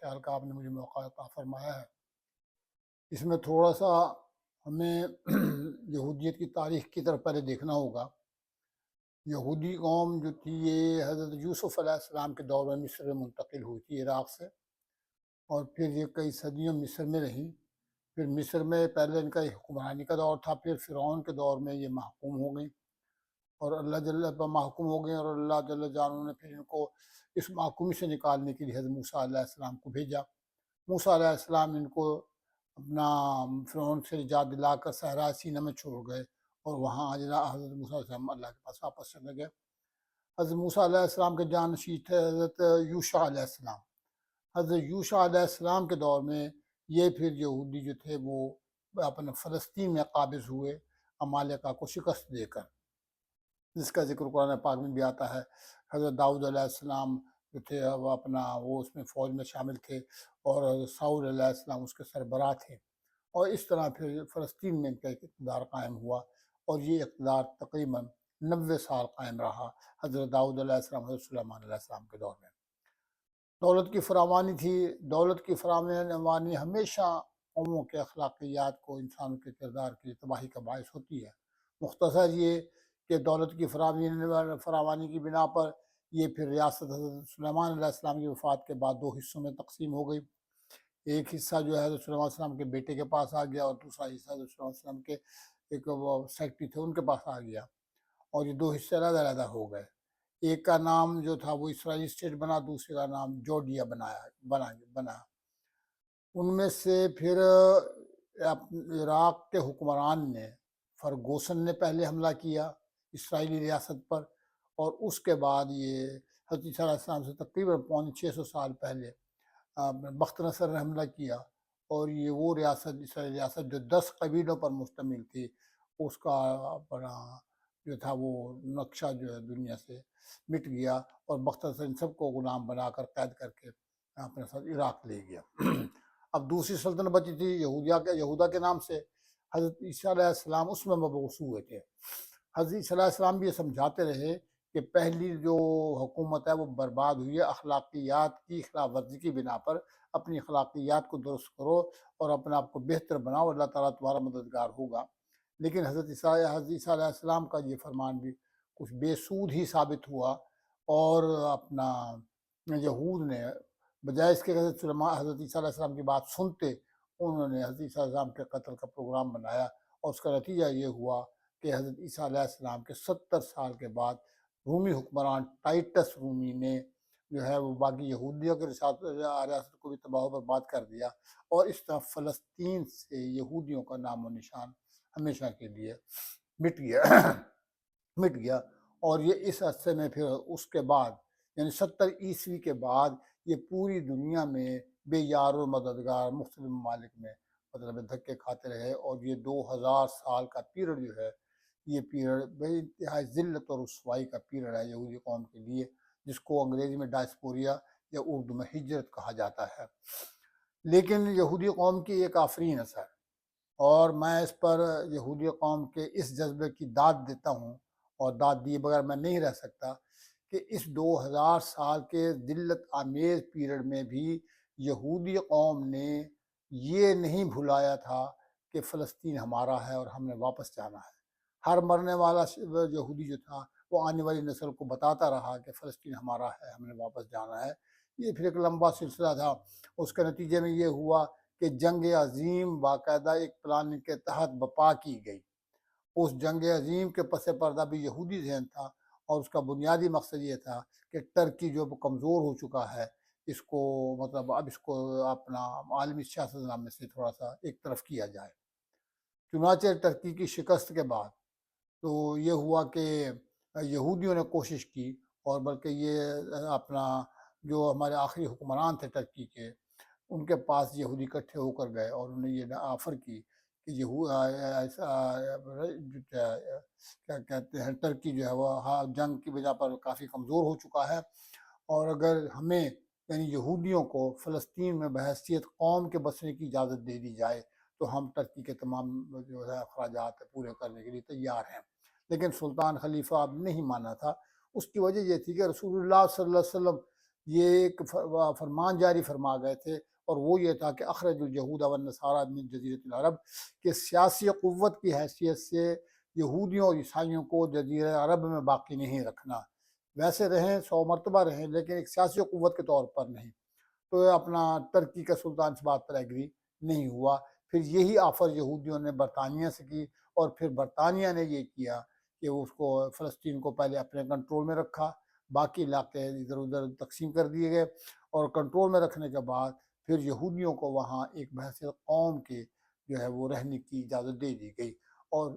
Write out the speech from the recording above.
خیال کا آپ نے مجھے موقع عطا فرمایا ہے۔ اس میں تھوڑا سا ہمیں یہودیت کی تاریخ کی طرف پہلے دیکھنا ہوگا۔ یہودی قوم جو تھی یہ حضرت یوسف علیہ السلام کے دور میں مصر میں منتقل ہوئی تھی عراق سے، اور پھر یہ کئی صدیوں مصر میں رہیں۔ پھر مصر میں پہلے ان کا حکمرانی کا دور تھا، پھر فرعون کے دور میں یہ محکوم ہو گئیں اور اللہ جل پر محکوم ہو گئیں، اور اللہ جل جلالہ نے پھر ان کو اس محکومی سے نکالنے کے لیے حضرت موسیٰ علیہ السلام کو بھیجا۔ موسیٰ علیہ السلام ان کو اپنا فرعون سے نجات دلا کر صحرائے سینا میں چھوڑ گئے، اور وہاں حضرت موسیٰ علیہ السلام اللہ کے پاس واپس چلے گئے۔ حضرت موسیٰ علیہ السلام کے جانشین تھے حضرت یوشع علیہ السلام۔ حضرت یوشع علیہ السلام کے دور میں یہ پھر یہودی جو تھے وہ اپنے فلسطین میں قابض ہوئے عمالقہ کو شکست دے کر، جس کا ذکر قرآن پاک میں بھی آتا ہے۔ حضرت داؤد علیہ السلام جو تھے وہ اس میں فوج میں شامل تھے، اور حضرت ساؤل علیہ السلام اس کے سربراہ تھے، اور اس طرح پھر فلسطین میں ان کا ایک اقتدار قائم ہوا، اور یہ اقتدار تقریباً 90 سال قائم رہا حضرت داؤد علیہ السلام، حضرت سلیمان علیہ السلام کے دور میں۔ دولت کی فراوانی تھی۔ دولت کی فراوانی ہمیشہ قوموں کے اخلاقیات کو، انسانوں کے کردار کی تباہی کا باعث ہوتی ہے۔ مختصر یہ کہ دولت کی فراوانی کی بنا پر یہ پھر ریاست حضرت سلیمان علیہ السلام کی وفات کے بعد 2 حصوں میں تقسیم ہو گئی۔ ایک حصہ جو ہے حضرت سلیمان علیہ السلام کے بیٹے کے پاس آ گیا، اور دوسرا حصہ حضرت سلیمان علیہ السلام کے ایک سیکٹری تھے ان کے پاس آ گیا، اور یہ 2 حصے علیحدہ علیحدہ ہو گئے۔ ایک کا نام جو تھا وہ اسرائیلی اسٹیٹ بنا، دوسرے کا نام جورڈیا بنا۔ ان میں سے پھر عراق کے حکمران نے، فرگوسن نے پہلے حملہ کیا اسرائیلی ریاست پر، اور اس کے بعد یہ حضرت عیسیٰ علیہ السلام سے تقریباً 650 سال پہلے بخت نصر نے حملہ کیا، اور یہ وہ ریاست، اسرائیلی ریاست جو 10 قبیلوں پر مشتمل تھی، اس کا اپنا جو تھا وہ نقشہ جو ہے دنیا سے مٹ گیا، اور بخت نصر ان سب کو غلام بنا کر قید کر کے اپنے ساتھ عراق لے گیا۔ اب دوسری سلطنت بچی تھی یہودا کے نام سے۔ حضرت عیسیٰ علیہ السلام اس میں مبعوث ہوئے تھے۔ حضرت عیسیٰ علیہ السلام بھی یہ سمجھاتے رہے کہ پہلی جو حکومت ہے وہ برباد ہوئی ہے اخلاقیات کی خلاف ورزی کی بنا پر۔ اپنی اخلاقیات کو درست کرو اور اپنے آپ کو بہتر بناؤ، اللہ تعالیٰ تمہارا مددگار ہوگا۔ لیکن حضرت عیسیٰ علیہ السلام کا یہ فرمان بھی کچھ بے سود ہی ثابت ہوا، اور اپنا یہود نے بجائے اس کے حضرت عیسیٰ علیہ السلام کی بات سنتے، انہوں نے حضرت عیسیٰ علیہ السلام کے قتل کا پروگرام بنایا، اور اس کا نتیجہ یہ ہوا کہ حضرت عیسیٰ علیہ السلام کے 70 سال کے بعد رومی حکمران ٹائٹس رومی نے جو ہے وہ باقی یہودیوں کے ریاست کو بھی تباہ و برباد کر دیا، اور اس طرح فلسطین سے یہودیوں کا نام و نشان ہمیشہ کے لیے مٹ گیا۔ اور یہ اس عرصے میں پھر اس کے بعد یعنی 70 عیسوی کے بعد یہ پوری دنیا میں بے یار و مددگار مختلف ممالک میں مطلب دھکے کھاتے رہے، اور یہ 2000 سال کا پیریڈ جو ہے، یہ پیریڈ بے انتہائی ذلت اور رسوائی کا پیریڈ ہے یہودی قوم کے لیے، جس کو انگریزی میں ڈائسپوریا یا اردو میں ہجرت کہا جاتا ہے۔ لیکن یہودی قوم کی ایک آفرین اثر، اور میں اس پر یہودی قوم کے اس جذبے کی داد دیتا ہوں، اور داد دیے بغیر میں نہیں رہ سکتا، کہ اس 2000 سال کے ذلت آمیز پیریڈ میں بھی یہودی قوم نے یہ نہیں بھلایا تھا کہ فلسطین ہمارا ہے اور ہم نے واپس جانا ہے۔ ہر مرنے والا یہودی جو تھا وہ آنے والی نسل کو بتاتا رہا کہ فلسطین ہمارا ہے، ہم نے واپس جانا ہے۔ یہ پھر ایک لمبا سلسلہ تھا۔ اس کے نتیجے میں یہ ہوا کہ جنگ عظیم باقاعدہ ایک پلان کے تحت بپا کی گئی۔ اس جنگ عظیم کے پس پردہ بھی یہودی ذہن تھا، اور اس کا بنیادی مقصد یہ تھا کہ ٹرکی جو کمزور ہو چکا ہے، اس کو مطلب اب اس کو اپنا عالمی سیاست نام میں سے تھوڑا سا ایک طرف کیا جائے۔ چنانچہ ٹرکی کی شکست کے بعد تو یہ ہوا کہ یہودیوں نے کوشش کی، اور بلکہ یہ اپنا جو ہمارے آخری حکمران تھے ٹرکی کے، ان کے پاس یہودی اکٹھے ہو کر گئے، اور انہوں نے یہ آفر کی کہ کیا کہتے ہیں، ٹرکی جو ہے وہ جنگ کی وجہ پر کافی کمزور ہو چکا ہے، اور اگر ہمیں یعنی یہودیوں کو فلسطین میں بحیثیت قوم کے بسنے کی اجازت دے دی جائے تو ہم ٹرکی کے تمام جو ہے اخراجات پورے کرنے کے لیے تیار ہیں۔ لیکن سلطان خلیفہ اب نہیں مانا تھا۔ اس کی وجہ یہ تھی کہ رسول اللہ صلی اللہ علیہ وسلم یہ ایک فرمان جاری فرما گئے تھے، اور وہ یہ تھا کہ اخرج الجہود والنصارى من جزیرۃ العرب، کہ سیاسی قوت کی حیثیت سے یہودیوں اور عیسائیوں کو جزیرہ عرب میں باقی نہیں رکھنا، ویسے رہیں 100 مرتبہ رہیں لیکن ایک سیاسی قوت کے طور پر نہیں۔ تو اپنا ترکی کا سلطان اس بات پر ایگری نہیں ہوا۔ پھر یہی آفر یہودیوں نے برطانیہ سے کی، اور پھر برطانیہ نے یہ کیا کہ اس کو فلسطین کو پہلے اپنے کنٹرول میں رکھا، باقی علاقے ادھر ادھر تقسیم کر دیے گئے، اور کنٹرول میں رکھنے کے بعد پھر یہودیوں کو وہاں ایک بحیثیت قوم کے جو ہے وہ رہنے کی اجازت دے دی گئی، اور